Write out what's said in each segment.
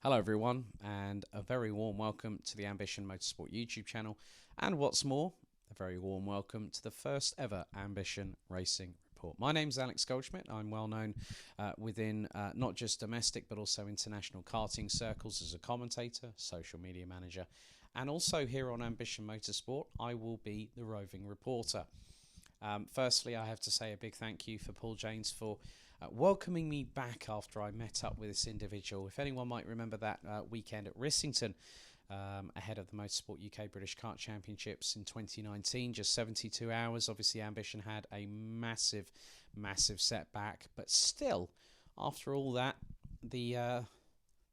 Hello everyone, and a very warm welcome to the Ambition Motorsport YouTube channel, and what's more, a very warm welcome to the first ever Ambition Racing Report. My name's Alex Goldschmidt. I'm well known within not just domestic but also international karting circles as a commentator, social media manager, and also here on Ambition Motorsport I will be the roving reporter. Firstly, I have to say a big thank you for Paul Janes for welcoming me back after I met up with this individual. If anyone might remember that weekend at Rissington ahead of the Motorsport UK British Kart Championships in 2019, just 72 hours. Obviously, Ambition had a massive setback, but still, after all that, the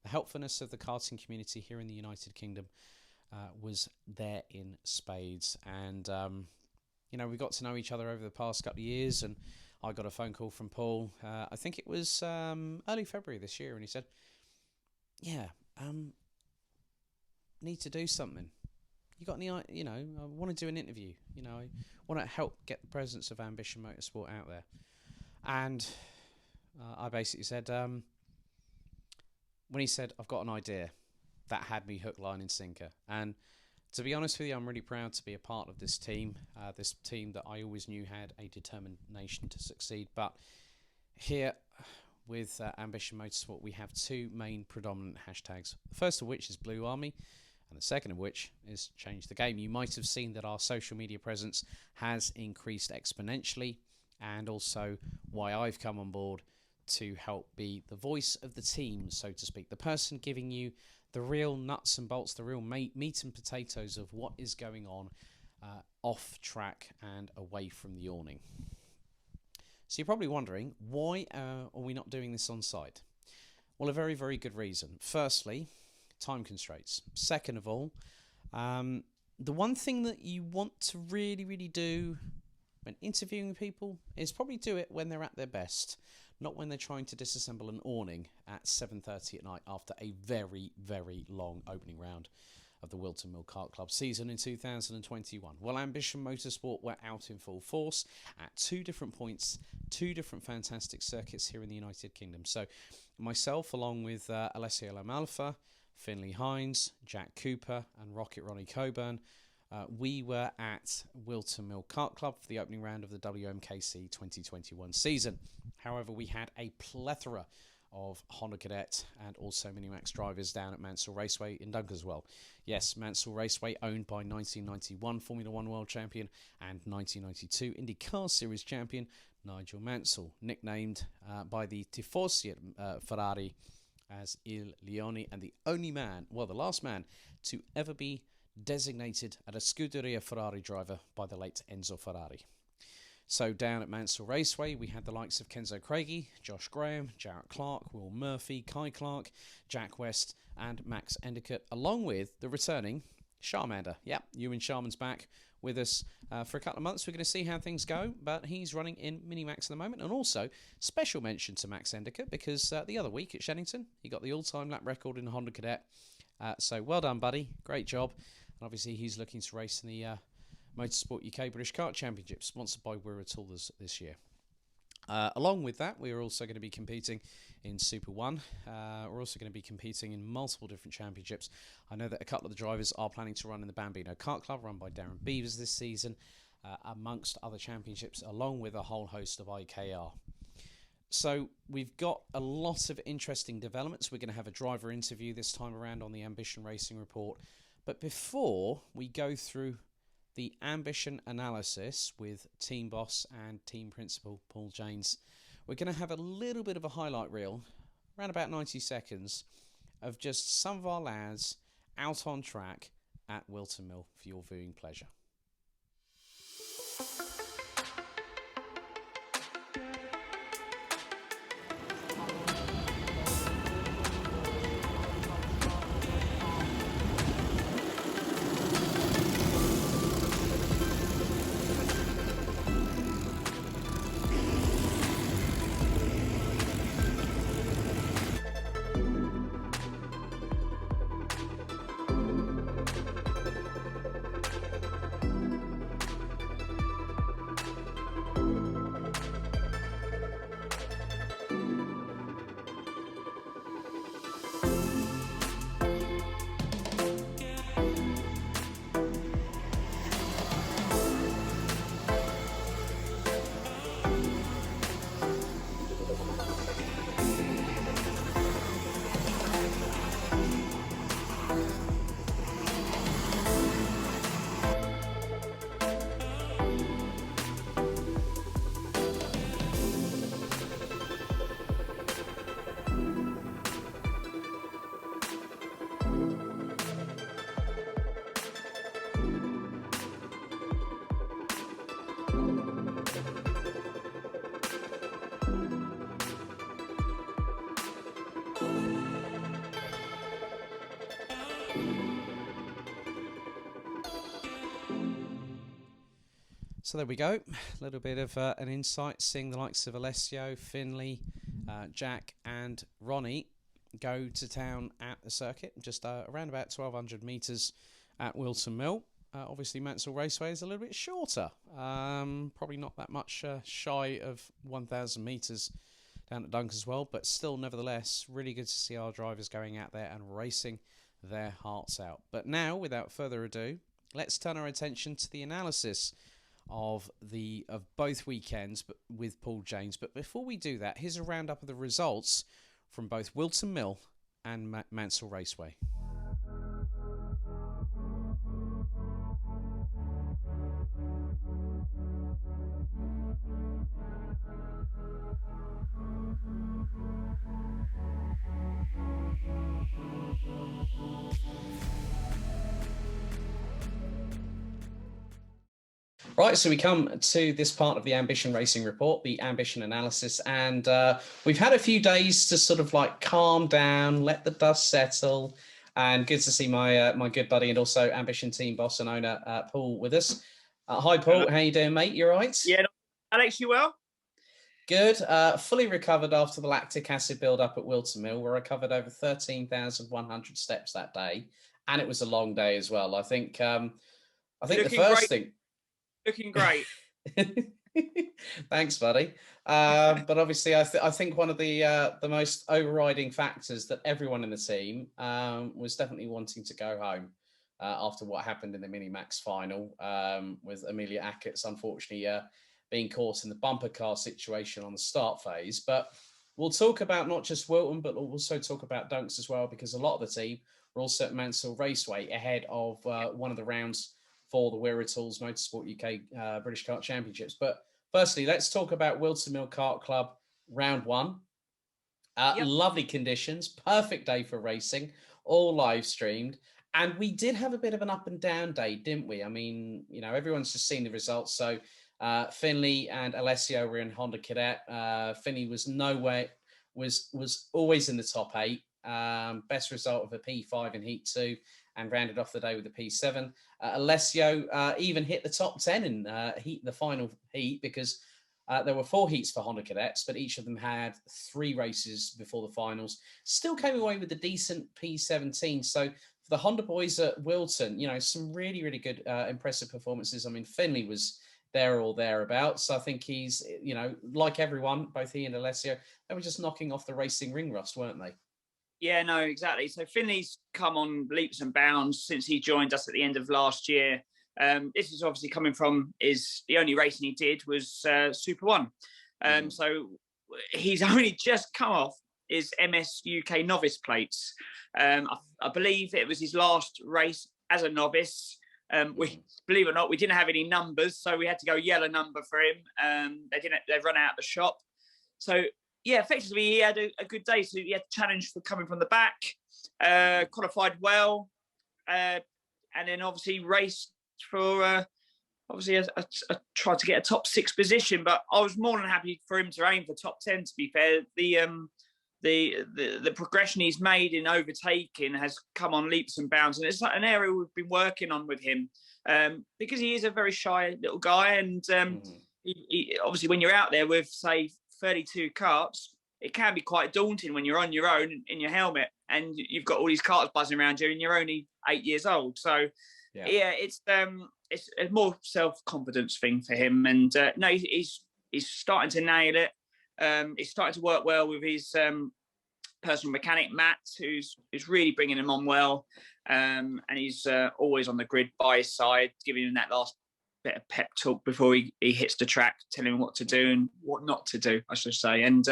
helpfulness of the karting community here in the United Kingdom was there in spades. And you know, we got to know each other over the past couple of years, and I got a phone call from Paul. I think it was early February this year, and he said, "Yeah, need to do something. You got any? You know, I want to do an interview. You know, I want to help get the presence of Ambition Motorsport out there." And I basically said, when he said, "I've got an idea," that had me hook, line, and sinker. And to be honest with you, I'm really proud to be a part of this team that I always knew had a determination to succeed. But here with Ambition Motorsport, we have two main predominant hashtags. The first of which is Blue Army, and the second of which is Change the Game. You might have seen that our social media presence has increased exponentially, and also why I've come on board to help be the voice of the team, so to speak, the person giving you the real nuts and bolts, the real meat and potatoes of what is going on off track and away from the awning. So you're probably wondering, why are we not doing this on site? Well, a very, very good reason. Firstly, time constraints. Second of all, the one thing that you want to really do when interviewing people is probably do it when they're at their best, not when they're trying to disassemble an awning at 7:30 at night after a very, very long opening round of the Whilton Kart Club season in 2021. Well, Ambition Motorsport were out in full force at two different points, two different fantastic circuits here in the United Kingdom. So myself, along with Alessio Lamalfa, Finley Hines, Jack Cooper and Rocket Ronnie Coburn, we were at Whilton Kart Club for the opening round of the WMKC 2021 season. However, we had a plethora of Honda Cadet and also Minimax drivers down at Mansell Raceway in Dunkerswell. Yes, Mansell Raceway, owned by 1991 Formula One World Champion and 1992 IndyCar Series Champion Nigel Mansell, nicknamed by the Tifosi Ferrari as Il Leone, and the only man, well, the last man to ever be designated at a Scuderia Ferrari driver by the late Enzo Ferrari. So down at Mansell Raceway, we had the likes of Kenzo Craigie, Josh Graham, Jarrett Clark, Will Murphy, Kai Clark, Jack West and Max Endicott, along with the returning Charmander. Yep, Ewan Sharman's back with us for a couple of months. We're going to see how things go, but he's running in Minimax at the moment. And also, special mention to Max Endicott, because the other week at Shennington, he got the all-time lap record in the Honda Cadet. So well done, buddy. Great job. And obviously, he's looking to race in the Motorsport UK British Kart Championship, sponsored by Wirra Tools this year. Along with that, we are also going to be competing in Super 1. We're also going to be competing in multiple different championships. I know that a couple of the drivers are planning to run in the Bambino Kart Club, run by Darren Beavers this season, amongst other championships, along with a whole host of IKR. So we've got a lot of interesting developments. We're going to have a driver interview this time around on the Ambition Racing Report. But before we go through the Ambition analysis with team boss and team principal Paul Janes, we're going to have a little bit of a highlight reel, around about 90 seconds, of just some of our lads out on track at Whilton Mill for your viewing pleasure. So there we go, a little bit of an insight, seeing the likes of Alessio, Finley, Jack and Ronnie go to town at the circuit, just around about 1,200 metres at Whilton Mill. Obviously Mansell Raceway is a little bit shorter, probably not that much shy of 1,000 metres down at Dunkers, but still nevertheless really good to see our drivers going out there and racing their hearts out. But now, without further ado, let's turn our attention to the analysis of both weekends, but with Paul James. But before we do that, here's a roundup of the results from both Whilton Mill and Mansell Raceway. Right, so we come to this part of the Ambition Racing Report, the Ambition Analysis, and we've had a few days to sort of like calm down, let the dust settle, and good to see my my good buddy and also Ambition team boss and owner, Paul, with us. Hi, Paul. How you doing, mate? You all right? Yeah, Alex, you well? Good. Fully recovered after the lactic acid build-up at Whilton Mill. We recovered over 13,100 steps that day, and it was a long day as well. I think the first thing... Looking great. Thanks, buddy. But obviously, I think one of the most overriding factors that everyone in the team was definitely wanting to go home after what happened in the Mini-Max final with Amelia Ackert's unfortunately being caught in the bumper car situation on the start phase. But we'll talk about not just Whilton, but we'll also talk about Dunks as well, because a lot of the team were also at Mansell Raceway ahead of one of the rounds for the Whirritals Motorsport UK British Kart Championships. But firstly, let's talk about Whilton Mill Kart Club round one. Lovely conditions, perfect day for racing, all live streamed. And we did have a bit of an up and down day, didn't we? I mean, you know, everyone's just seen the results. So Finley and Alessio were in Honda Cadet. Finley was was always in the top 8. Best result of a P5 in Heat 2 and rounded off the day with a P7. Alessio even hit the top 10 in the final heat, because there were 4 heats for Honda Cadets, but each of them had 3 races before the finals. Still came away with a decent P17. So for the Honda boys at Whilton, you know, some really, really good, impressive performances. I mean, Finley was there or thereabouts. I think he's, you know, like everyone, both he and Alessio, they were just knocking off the racing ring rust, weren't they? Yeah, no, exactly. So Finley's come on leaps and bounds since he joined us at the end of last year. This is obviously coming from the only racing he did was Super One. So he's only just come off his MS UK novice plates. I believe it was his last race as a novice. We, believe it or not, we didn't have any numbers, so we had to go yellow number for him. They run out the shop. So yeah, effectively he had a good day. So he had a challenge for coming from the back, qualified well, and then obviously raced for obviously tried to get a top 6 position. But I was more than happy for him to aim for top 10. To be fair, the progression he's made in overtaking has come on leaps and bounds, and it's like an area we've been working on with him because he is a very shy little guy, and he, obviously when you're out there with say 32 karts, it can be quite daunting when you're on your own in your helmet and you've got all these karts buzzing around you and you're only 8 years old. So yeah, it's a more self-confidence thing for him, and no, he's starting to nail it. He's starting to work well with his personal mechanic Matt, who's really bringing him on well, and he's always on the grid by his side, giving him that last bit of pep talk before he hits the track, telling him what to do and what not to do, I should say. And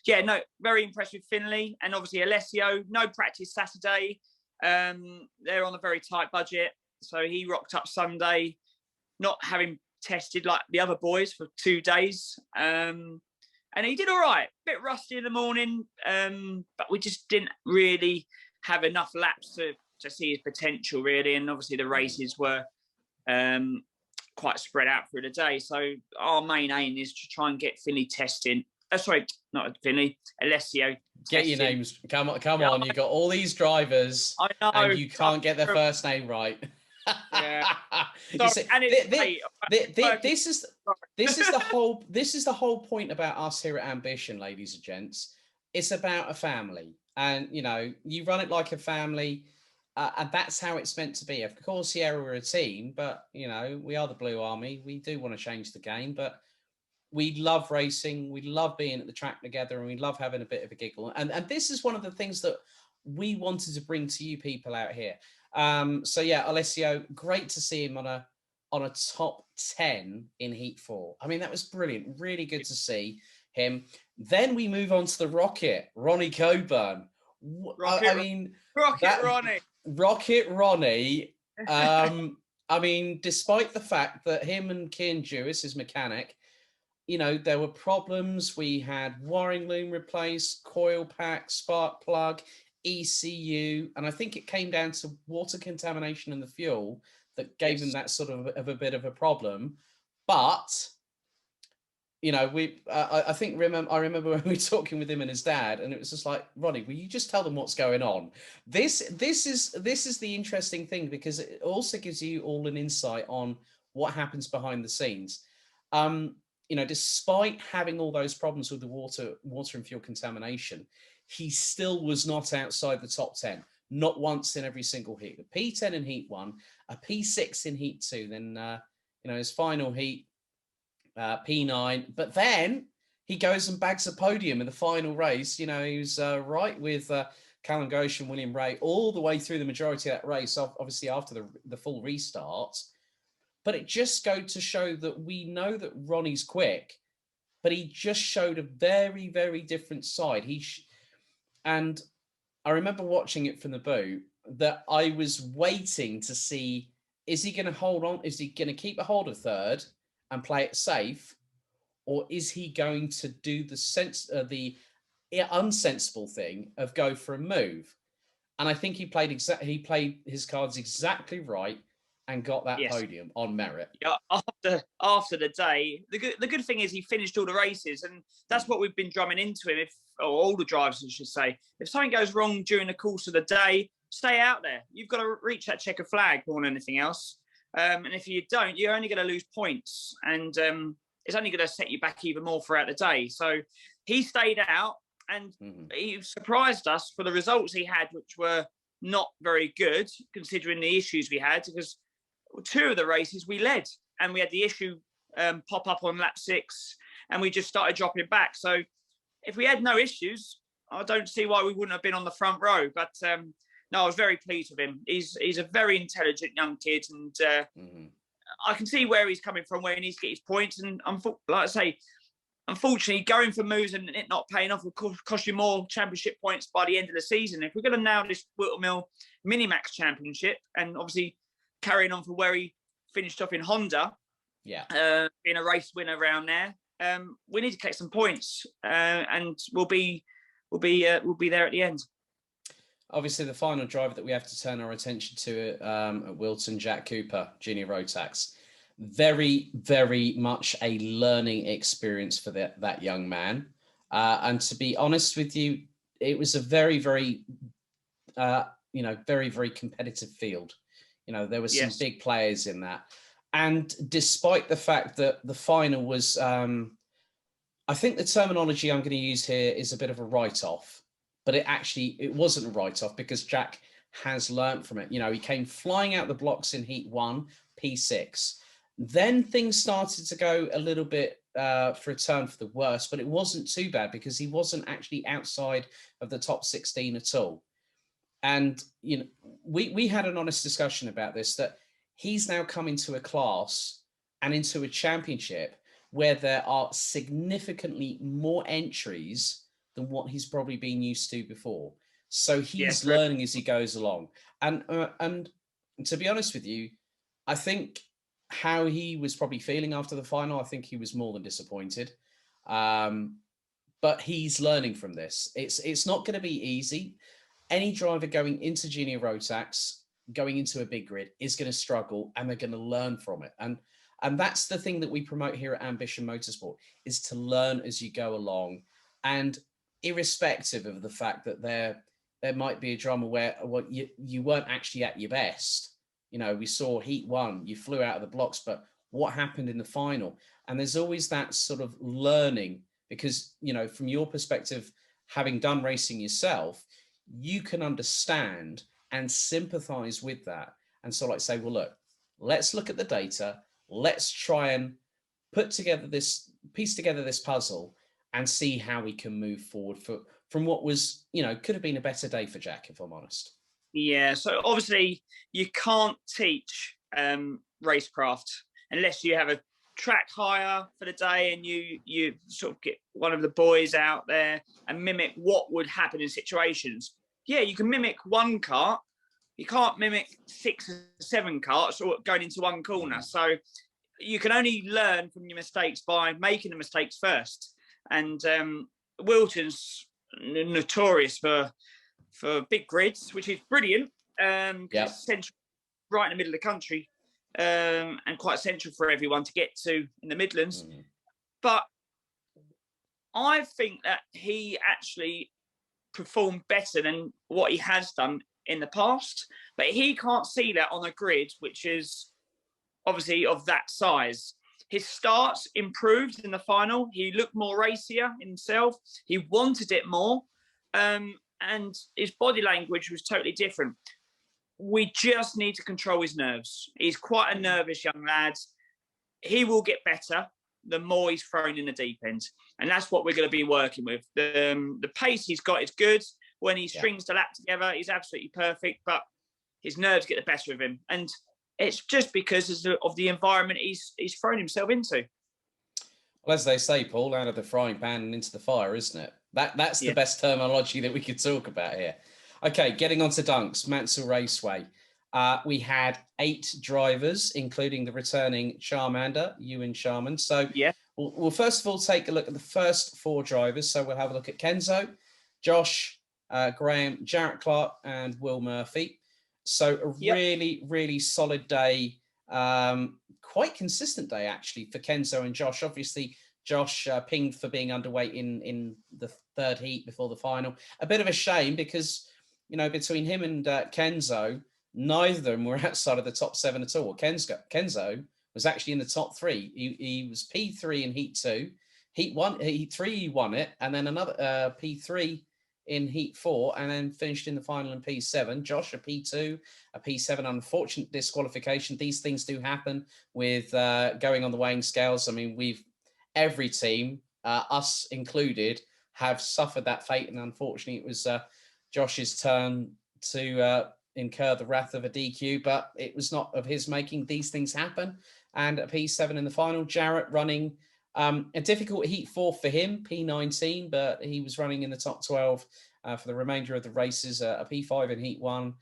yeah, no, very impressed with Finley, and obviously Alessio. No practice Saturday. They're on a very tight budget, so he rocked up Sunday, not having tested like the other boys for 2 days. And he did all right. A bit rusty in the morning, but we just didn't really have enough laps to see his potential, really. And obviously the races were quite spread out through the day. So our main aim is to try and get Finley testing sorry, not Vinny, Alessio. Get your names. Come on. You got all these drivers, I know, and you can't get their first name right. Yeah. You see, and this is the whole point about us here at Ambition, ladies and gents. It's about a family, and you run it like a family, and that's how it's meant to be. Of course, yeah, we're a team, but we are the Blue Army. We do want to change the game, but we love racing. We love being at the track together, and we love having a bit of a giggle. And this is one of the things that we wanted to bring to you people out here. So yeah, Alessio, great to see him on a top 10 in Heat 4. I mean, that was brilliant. Really good to see him. Then we move on to the Rocket Ronnie Coburn. Rocket Ronnie. Rocket Ronnie. I mean, despite the fact that him and Kian Jewis, his mechanic, there were problems. We had wiring loom replaced, coil pack, spark plug, ECU, and I think it came down to water contamination in the fuel that gave them that sort of a bit of a problem. But I remember when we were talking with him and his dad, and it was just like, Ronnie, will you just tell them what's going on? This is the interesting thing, because it also gives you all an insight on what happens behind the scenes. Despite having all those problems with the water and fuel contamination, he still was not outside the top 10, not once in every single heat. A P10 in Heat 1, a P6 in Heat 2, then, his final heat, P9. But then he goes and bags a podium in the final race. He was right with Callum Ghosh and William Ray all the way through the majority of that race, obviously after the full restart. But it just goes to show that we know that Ronnie's quick, but he just showed a very, very different side. And I remember watching it from the boot, that I was waiting to see, is he going to hold on? Is he going to keep a hold of third and play it safe? Or is he going to do the unsensible thing of go for a move? And I think he played his cards exactly right and got that podium on merit. Yeah, after the day, the good thing is he finished all the races, and that's what we've been drumming into him. Or all the drivers, I should say, if something goes wrong during the course of the day, stay out there. You've got to reach that checker flag more than anything else. And if you don't, you're only going to lose points, and it's only going to set you back even more throughout the day. So he stayed out, and he surprised us for the results he had, which were not very good considering the issues we had, because 2 of the races we led, and we had the issue pop up on lap 6, and we just started dropping back. So if we had no issues, I don't see why we wouldn't have been on the front row. But no, I was very pleased with him. He's a very intelligent young kid, and I can see where he's coming from, where he needs to get his points. And like I say, unfortunately, going for moves and it not paying off will cost you more championship points by the end of the season. If we're going to nail this Whilton Mill Minimax Championship, and obviously carrying on for where he finished off in Honda, being a race winner around there, we need to collect some points, and we'll be there at the end. Obviously, the final driver that we have to turn our attention to at Whilton, Jack Cooper, Junior Rotax. Very, very much a learning experience for that young man. And to be honest with you, it was a very, very, very, very competitive field. There were some big players in that. And despite the fact that the final was, I think the terminology I'm going to use here is a bit of a write-off, but it wasn't a write-off, because Jack has learnt from it. He came flying out the blocks in Heat 1, P6. Then things started to go a little bit for a turn for the worse, but it wasn't too bad, because he wasn't actually outside of the top 16 at all. And, we had an honest discussion about this, that he's now come into a class and into a championship where there are significantly more entries than what he's probably been used to before. So he's learning as he goes along. And to be honest with you, I think how he was probably feeling after the final, I think he was more than disappointed. But he's learning from this. It's not going to be easy. Any driver going into Junior Rotax, going into a big grid, is going to struggle, and they're going to learn from it. And And that's the thing that we promote here at Ambition Motorsport, is to learn as you go along. And irrespective of the fact that there might be a drama where you weren't actually at your best. You know, we saw Heat 1, you flew out of the blocks, but what happened in the final? And there's always that sort of learning, because, you know, from your perspective, having done racing yourself, you can understand and sympathize with that. And so, like, say, well, look, let's look at the data. Let's try and piece together this puzzle and see how we can move forward from what was, you know, could have been a better day for Jack, if I'm honest. Yeah, so obviously you can't teach racecraft unless you have a track hire for the day and you sort of get one of the boys out there and mimic what would happen in situations. Yeah, you can mimic one kart. You can't mimic 6 or 7 karts or going into one corner. So you can only learn from your mistakes by making the mistakes first. And Whilton's notorious for big grids, which is brilliant. It's central, right in the middle of the country, and quite central for everyone to get to in the Midlands. But I think that he actually performed better than what he has done in the past. But he can't see that on a grid, which is obviously of that size. His starts improved in the final. He looked more racier himself. He wanted it more. And his body language was totally different. We just need to control his nerves. He's quite a nervous young lad. He will get better the more he's thrown in the deep end. And that's what we're going to be working with. The pace he's got is good. When he strings the lap together, he's absolutely perfect. But his nerves get the better of him. And it's just because of the environment he's thrown himself into. Well, as they say, Paul, out of the frying pan and into the fire, isn't it? That's the best terminology that we could talk about here. Okay, getting on to Dunks, Mansell Raceway. We had 8 drivers, including the returning Charmander, Ewan Sharman. So we'll first of all take a look at the first 4 drivers. So we'll have a look at Kenzo, Josh, Graham, Jarrett Clark, and Will Murphy. So a really, really solid day, quite consistent day, actually, for Kenzo and Josh. Obviously, Josh pinged for being underweight in the 3rd heat before the final. A bit of a shame because, you know, between him and Kenzo, neither of them were outside of the top 7 at all. Kenzo was actually in the top 3. He was P3 in Heat 2. Heat 3, he won it, and then another P3 in Heat 4, and then finished in the final in P7. Josh, a P2, a P7, unfortunate disqualification. These things do happen with going on the weighing scales. I mean, every team, us included, have suffered that fate, and unfortunately it was Josh's turn to incur the wrath of a DQ, but it was not of his making. These things happen. And a P7 in the final. Jarrett running a difficult Heat 4 for him, P19, but he was running in the top 12 for the remainder of the races. A P5 in Heat 1,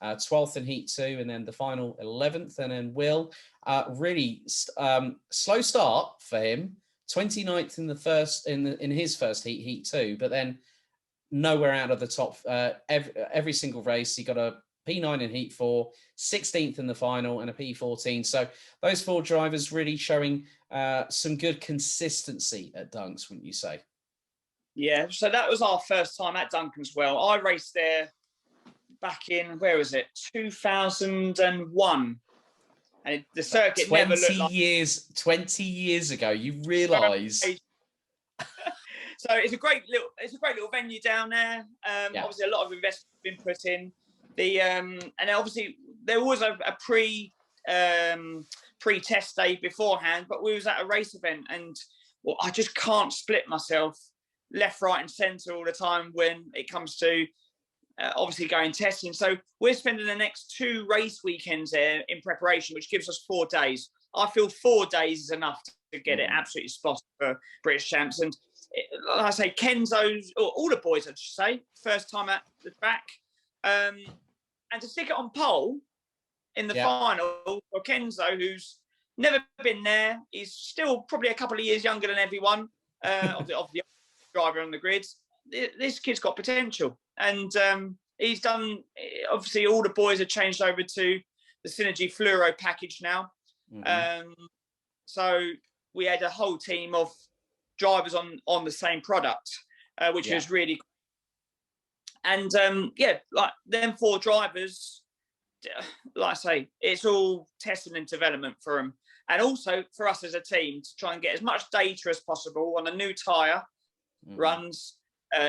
12th in Heat 2, and then the final 11th. And then Will, really slow start for him, 29th in his first heat, Heat 2, but then nowhere out of the top. Every single race, he got a P9 in Heat 4, 16th in the final, and a P14. So those 4 drivers really showing some good consistency at Dunks, wouldn't you say? Yeah, so that was our first time at Duncan as well. I raced there back in, 2001. And the circuit never looked like... 20 years ago, you realise... So it's a great little venue down there. Obviously, a lot of investment has been put in. And obviously there was a pre-test day beforehand, but we was at a race event, and I just can't split myself left, right, and centre all the time when it comes to obviously going testing. So we're spending the next 2 race weekends there in preparation, which gives us 4 days. I feel 4 days is enough to get it absolutely spot for British champs. And like I say, Kenzo's, or all the boys, I should say, first time at the track. And to stick it on pole in the final for Kenzo, who's never been there, he's still probably a couple of years younger than everyone of the driver on the grids. This kid's got potential, and he's done. Obviously, all the boys have changed over to the Synergy Fluoro package now. So we had a whole team of drivers on the same product, which was really. And like them 4 drivers, like I say, it's all testing and development for them, and also for us as a team to try and get as much data as possible on the new tyre runs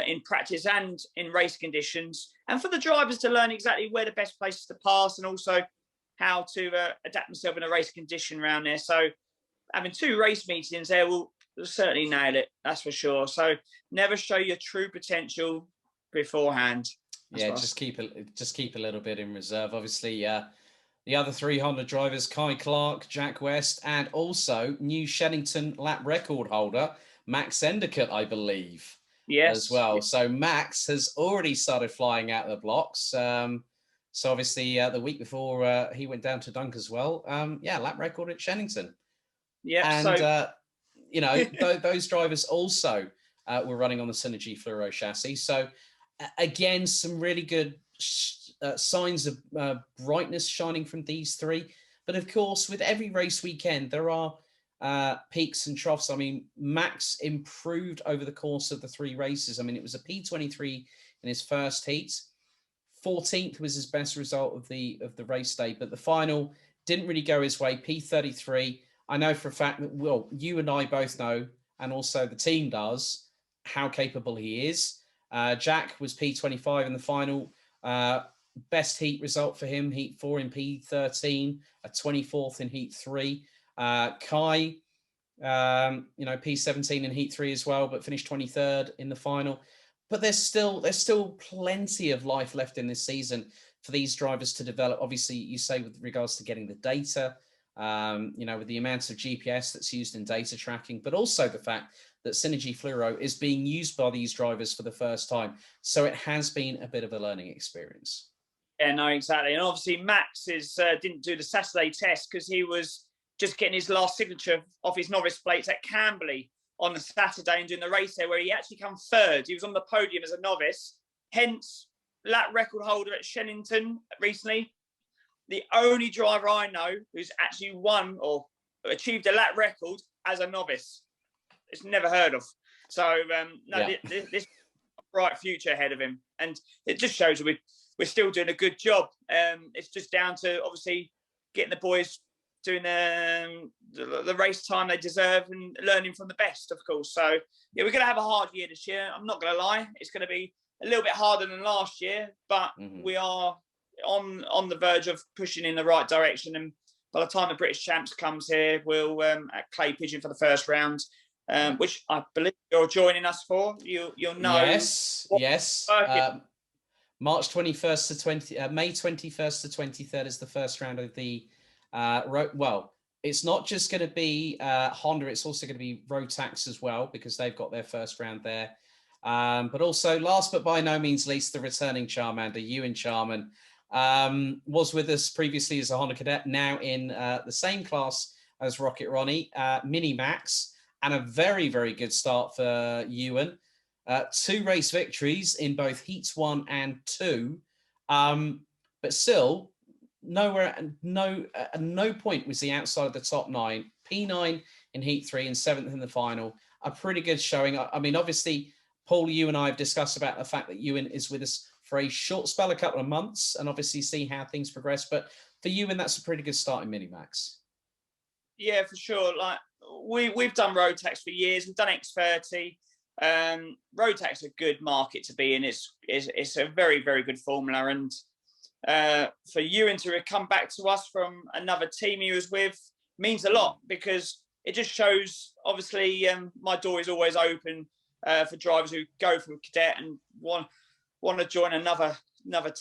in practice and in race conditions, and for the drivers to learn exactly where the best places to pass and also how to adapt themselves in a race condition around there. So having 2 race meetings there will certainly nail it, that's for sure. So never show your true potential beforehand. Just keep a little bit in reserve. Obviously, the other 3 Honda drivers, Kai Clark, Jack West, and also new Shennington lap record holder, Max Endicott, I believe, as well. So Max has already started flying out of the blocks. So obviously, the week before he went down to Dunk as well. Lap record at Shennington. And, those drivers also were running on the Synergy Fluoro chassis. So again, some really good signs of brightness shining from these 3. But of course, with every race weekend, there are peaks and troughs. I mean, Max improved over the course of the 3 races. I mean, it was a P23 in his first heat. 14th was his best result of the race day, but the final didn't really go his way. P33. I know for a fact that, well, you and I both know, and also the team does, how capable he is. Jack was P25 in the final. Best heat result for him, heat 4 in P13, a 24th in heat 3. Kai, P17 in heat 3 as well, but finished 23rd in the final. But there's still plenty of life left in this season for these drivers to develop. Obviously, you say with regards to getting the data, with the amount of GPS that's used in data tracking, but also the fact that Synergy Fluoro is being used by these drivers for the first time. So it has been a bit of a learning experience. Yeah, no, exactly. And obviously Max didn't do the Saturday test because he was just getting his last signature off his novice plates at Camberley on the Saturday and doing the race there, where he actually come 3rd. He was on the podium as a novice, hence lap record holder at Shennington recently. The only driver I know who's actually won or achieved a lap record as a novice. It's never heard of. So, this is a bright future ahead of him. And it just shows that we're still doing a good job. It's just down to, obviously, getting the boys doing the race time they deserve and learning from the best, of course. So, we're going to have a hard year this year. I'm not going to lie. It's going to be a little bit harder than last year, but we are on the verge of pushing in the right direction. And by the time the British Champs comes here, we'll at Clay Pigeon for the first round, which I believe you're joining us for. You'll know. Yes. March 21st to May 21st to 23rd is the first round of the it's not just going to be Honda, it's also going to be Rotax as well, because they've got their first round there. But also, last but by no means least, the returning Charmander, Ewan Charman, was with us previously as a Honda cadet, now in the same class as Rocket Ronnie, Mini Max, and a very, very good start for Ewan. 2 race victories in both heats 1 and 2, but still at no point was he outside of the top 9. P9 in heat 3 and 7th in the final. A pretty good showing. I mean, obviously, Paul, you and I have discussed about the fact that Ewan is with us for a short spell, a couple of months, and obviously see how things progress. But for Ewan, that's a pretty good start in Minimax. Yeah, for sure. Like we've done Rotax for years. We've done X30. Rotax is a good market to be in. It's a very, very good formula. And for Ewan to come back to us from another team he was with means a lot, because it just shows, obviously, my door is always open for drivers who go from cadet and want to join another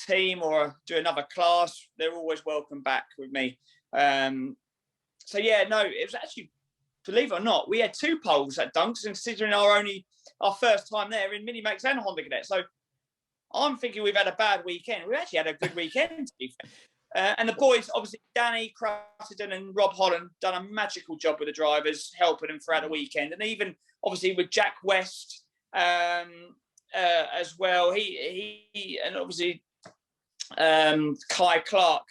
team or do another class. They're always welcome back with me. So yeah, no, it was actually, believe it or not, we had 2 poles at Dunks, considering our first time there in Minimax and Honda Cadet. So I'm thinking we've had a bad weekend. We actually had a good weekend, to be fair. And the boys, obviously, Danny Cruttenden and Rob Holland, done a magical job with the drivers, helping them throughout the weekend. And even, obviously, with Jack West as well, he and obviously Kai Clark,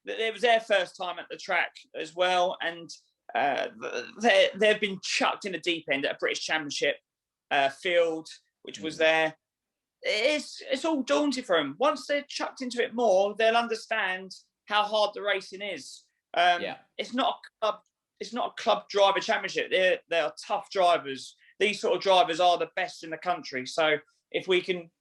it was their first time at the track as well. And they've been chucked in the deep end at a British Championship field, which was there. It's all daunting for them. Once they're chucked into it more, they'll understand how hard the racing is. It's not a club driver championship. They are tough drivers. These sort of drivers are the best in the country. So if we can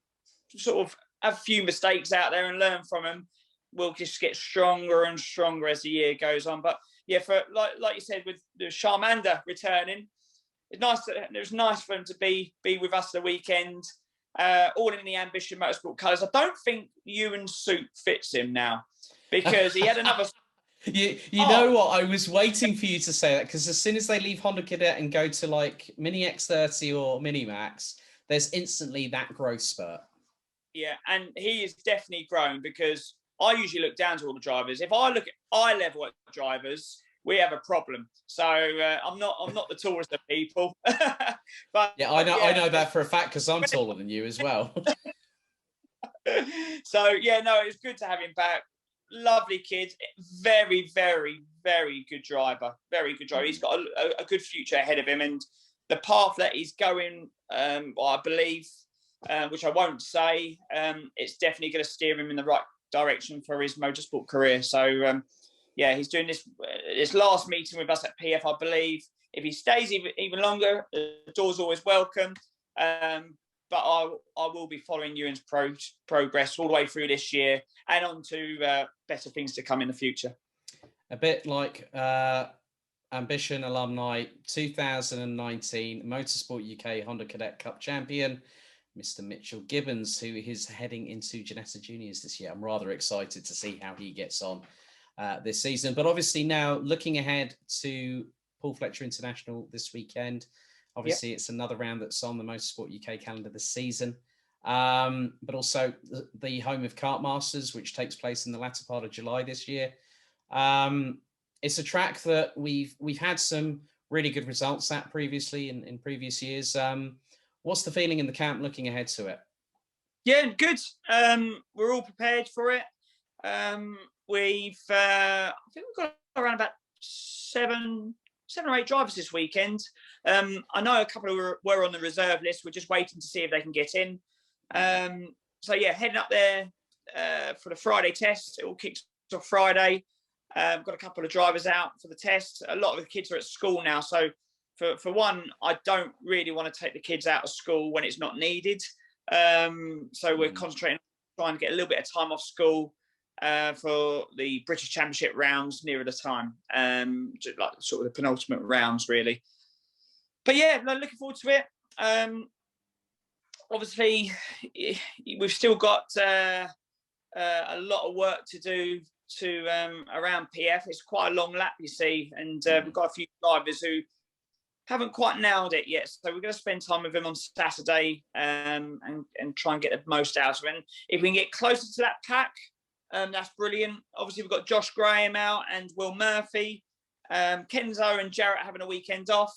sort of have a few mistakes out there and learn from them, we'll just get stronger and stronger as the year goes on. But yeah, for like you said, with the Charmander returning, it was nice for him to be with us the weekend. All in the Ambition Motorsport colours. I don't think Ewan's suit fits him now because he had another. You know what? I was waiting for you to say that because as soon as they leave Honda Cadet and go to like Mini X30 or Mini Max, there's instantly that growth spurt. Yeah, and he is definitely grown because I usually look down to all the drivers. If I look at eye level at drivers, we have a problem. So I'm not the tallest of people. But yeah, I know that for a fact because I'm taller than you as well. So yeah, no, it was good to have him back. Lovely kid, very, very, very good driver. Very good driver. He's got a good future ahead of him, and the path that he's going, I believe, which I won't say, it's definitely going to steer him in the right direction for his motorsport career. So yeah, he's doing this last meeting with us at PF, I believe. If he stays even longer, the door's always welcome. But I will be following Ewan's progress all the way through this year and on to better things to come in the future. A bit like Ambition alumni 2019 Motorsport UK Honda Cadet Cup champion, Mr. Mitchell Gibbons, who is heading into Janetta Juniors this year. I'm rather excited to see how he gets on this season. But obviously now looking ahead to Paul Fletcher International this weekend. Obviously, It's another round that's on the Motorsport UK calendar this season. But also the home of Kart Masters, which takes place in the latter part of July this year. It's a track that we've had some really good results at previously in previous years. What's the feeling in the camp looking ahead to it? Yeah, good. We're all prepared for it. I think we've got around about seven or eight drivers this weekend. I know a couple were on the reserve list. We're just waiting to see if they can get in. So yeah, heading up there for the Friday test. It all kicks off Friday. Got a couple of drivers out for the test. A lot of the kids are at school now. So for one, I don't really want to take the kids out of school when it's not needed. So we're concentrating on trying to get a little bit of time off school for the British Championship rounds nearer the time, like sort of the penultimate rounds, really. But yeah, looking forward to it. Obviously, we've still got a lot of work to do around PF. It's quite a long lap, you see, and we've got a few drivers who haven't quite nailed it yet. So we're going to spend time with them on Saturday and try and get the most out of it. And if we can get closer to that pack, that's brilliant. Obviously, we've got Josh Graham out and Will Murphy. Kenzo and Jarrett having a weekend off.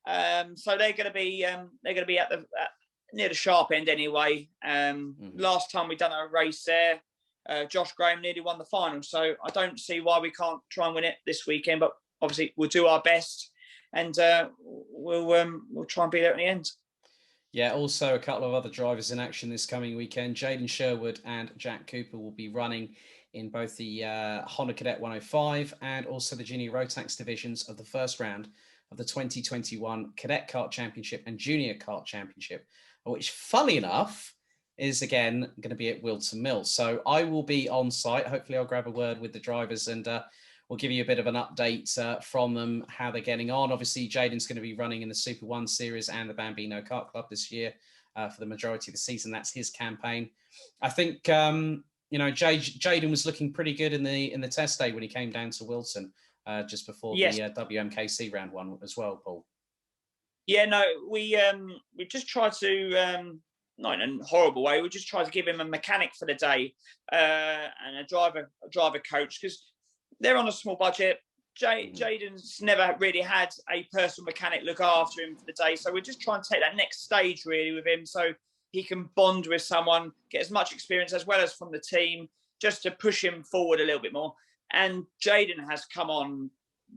So they're going to be at near the sharp end anyway. Last time we done a race there, Josh Graham nearly won the final. So I don't see why we can't try and win it this weekend. But obviously, we'll do our best, and we'll try and be there at the end. Yeah, also a couple of other drivers in action this coming weekend. Jaden Sherwood and Jack Cooper will be running in both the Honda Cadet 105 and also the Junior Rotax divisions of the first round of the 2021 Cadet Kart Championship and Junior Kart Championship, which, funny enough, is again going to be at Whilton Mill. So I will be on site. Hopefully I'll grab a word with the drivers and we'll give you a bit of an update from them, how they're getting on. Obviously, Jaden's going to be running in the Super 1 Series and the Bambino Kart Club this year for the majority of the season. That's his campaign. I think, Jaden was looking pretty good in the test day when he came down to Wilton just before the WMKC round one as well, Paul. Yeah, no, we just tried to, not in a horrible way, we just tried to give him a mechanic for the day and a driver coach, because they're on a small budget. Jaden's never really had a personal mechanic look after him for the day. So we're just trying to take that next stage really with him so he can bond with someone, get as much experience as well as from the team, just to push him forward a little bit more. And Jaden has come on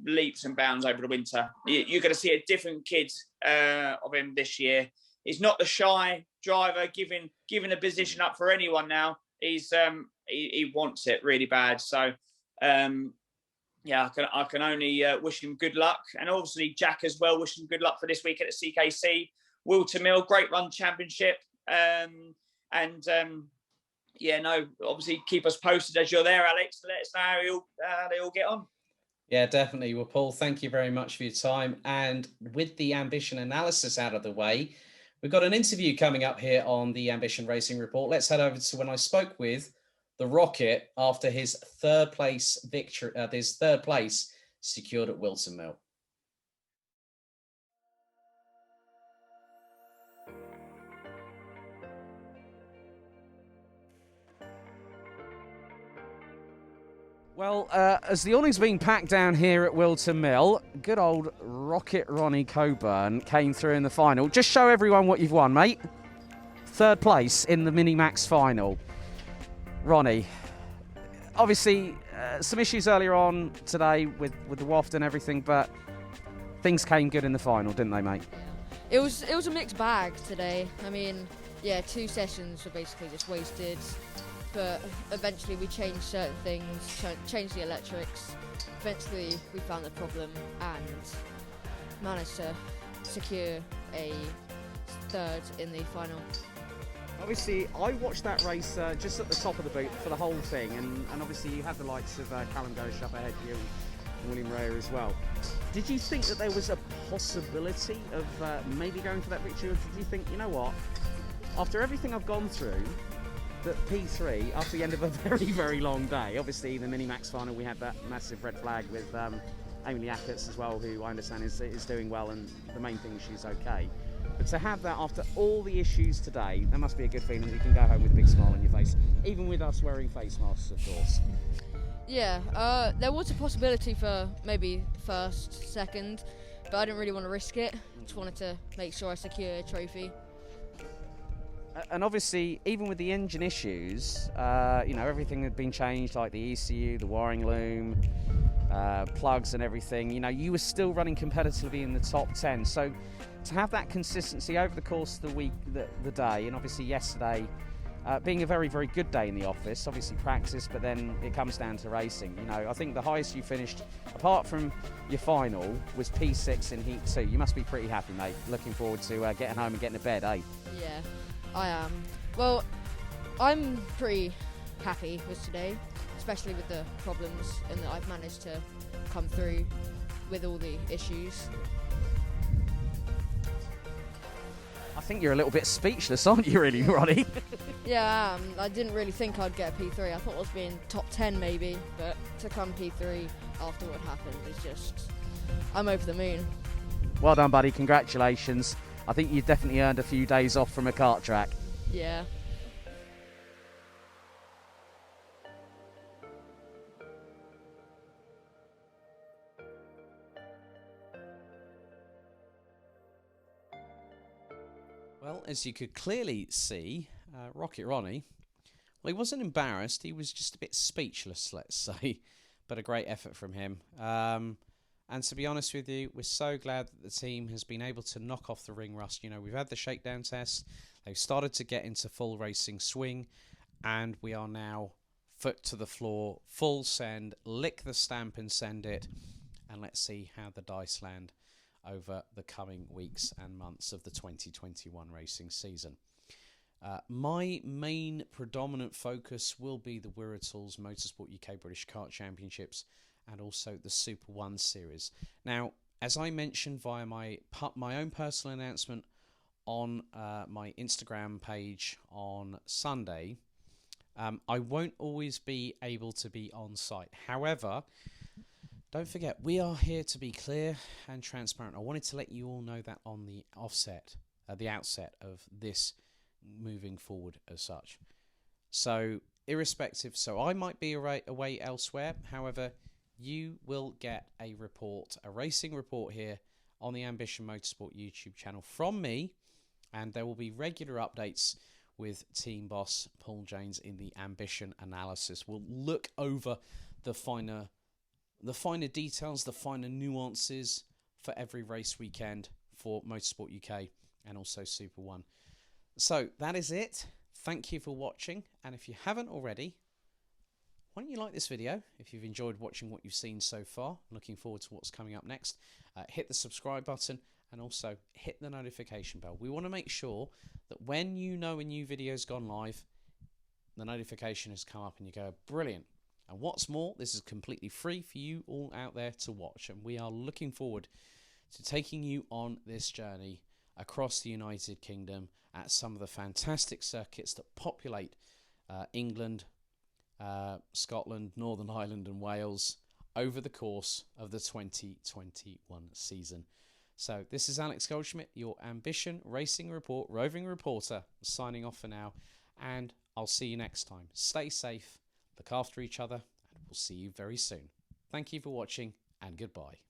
leaps and bounds over the winter. You're going to see a different kid of him this year. He's not the shy driver giving a position up for anyone now. He's he wants it really bad. So I can only wish him good luck, and obviously Jack as well. Wish him good luck for this week at the CKC. Whilton Mill, great run championship, obviously keep us posted as you're there, Alex. Let us know how they all get on. Yeah, definitely. Well, Paul, thank you very much for your time. And with the ambition analysis out of the way, we've got an interview coming up here on the Ambition Racing Report. Let's head over to when I spoke with the Rocket after his third place victory, secured at Whilton Mill. Well, as the awning's been packed down here at Whilton Mill, good old Rocket Ronnie Coburn came through in the final. Just show everyone what you've won, mate. Third place in the Mini-Max final. Ronnie, obviously some issues earlier on today with the waft and everything, but things came good in the final, didn't they, mate? It was a mixed bag today. I mean, 2 sessions were basically just wasted. But eventually we changed certain things, changed the electrics. Eventually we found the problem and managed to secure a third in the final. Obviously, I watched that race just at the top of the boot for the whole thing, and obviously you had the likes of Callum Ghosh up ahead of you and William Rea as well. Did you think that there was a possibility of maybe going for that victory, or did you think, you know what, after everything I've gone through, that P3, after the end of a very, very long day, obviously the Mini-Max final, we had that massive red flag with Amy Ackerts as well, who I understand is doing well, and the main thing is she's okay. But to have that after all the issues today, that must be a good feeling. You can go home with a big smile on your face, even with us wearing face masks, of course. Yeah, there was a possibility for maybe first, second, but I didn't really want to risk it. Just wanted to make sure I secure a trophy. And obviously, even with the engine issues, everything had been changed, like the ECU, the wiring loom, plugs and everything. You were still running competitively in the top 10. So to have that consistency over the course of the week, the day, and obviously yesterday being a very, very good day in the office, obviously practice, but then it comes down to racing. I think the highest you finished, apart from your final, was P6 in Heat 2. You must be pretty happy, mate. Looking forward to getting home and getting to bed, eh? Yeah. I am. Well, I'm pretty happy with today, especially with the problems, and that I've managed to come through with all the issues. I think you're a little bit speechless, aren't you, really, Ronnie? Yeah, I am. I didn't really think I'd get a P3. I thought I was being top 10 maybe, but to come P3 after what happened is just... I'm over the moon. Well done, buddy. Congratulations. I think you definitely earned a few days off from a kart track. Yeah. Well, as you could clearly see, Rocket Ronnie, well, he wasn't embarrassed. He was just a bit speechless, let's say, but a great effort from him. And to be honest with you, we're so glad that the team has been able to knock off the ring rust. We've had the shakedown test. They've started to get into full racing swing. And we are now foot to the floor, full send, lick the stamp and send it. And let's see how the dice land over the coming weeks and months of the 2021 racing season. My main predominant focus will be the Wirratals Motorsport UK British Kart Championships and also the Super 1 series. Now, as I mentioned via my own personal announcement on my Instagram page on Sunday, I won't always be able to be on site. However, don't forget, we are here to be clear and transparent. I wanted to let you all know that on the outset of this moving forward as such. So, irrespective, I might be away elsewhere. However, you will get a racing report here on the Ambition Motorsport YouTube channel from me, and there will be regular updates with team boss Paul Janes in the Ambition analysis. We'll look over the finer the finer details, the finer nuances for every race weekend for Motorsport UK and also Super 1. So that is it. Thank you for watching. And if you haven't already, why don't you like this video if you've enjoyed watching what you've seen so far. Looking forward to what's coming up next. Hit the subscribe button and also hit the notification bell. We want to make sure that when you know a new video's gone live, the notification has come up and you go, brilliant. And what's more, this is completely free for you all out there to watch. And we are looking forward to taking you on this journey across the United Kingdom at some of the fantastic circuits that populate England, Scotland, Northern Ireland and Wales over the course of the 2021 season. So this is Alex Goldschmidt, your Ambition Racing Report roving reporter, signing off for now, and I'll see you next time. Stay safe, look after each other, and we'll see you very soon. Thank you for watching, and goodbye.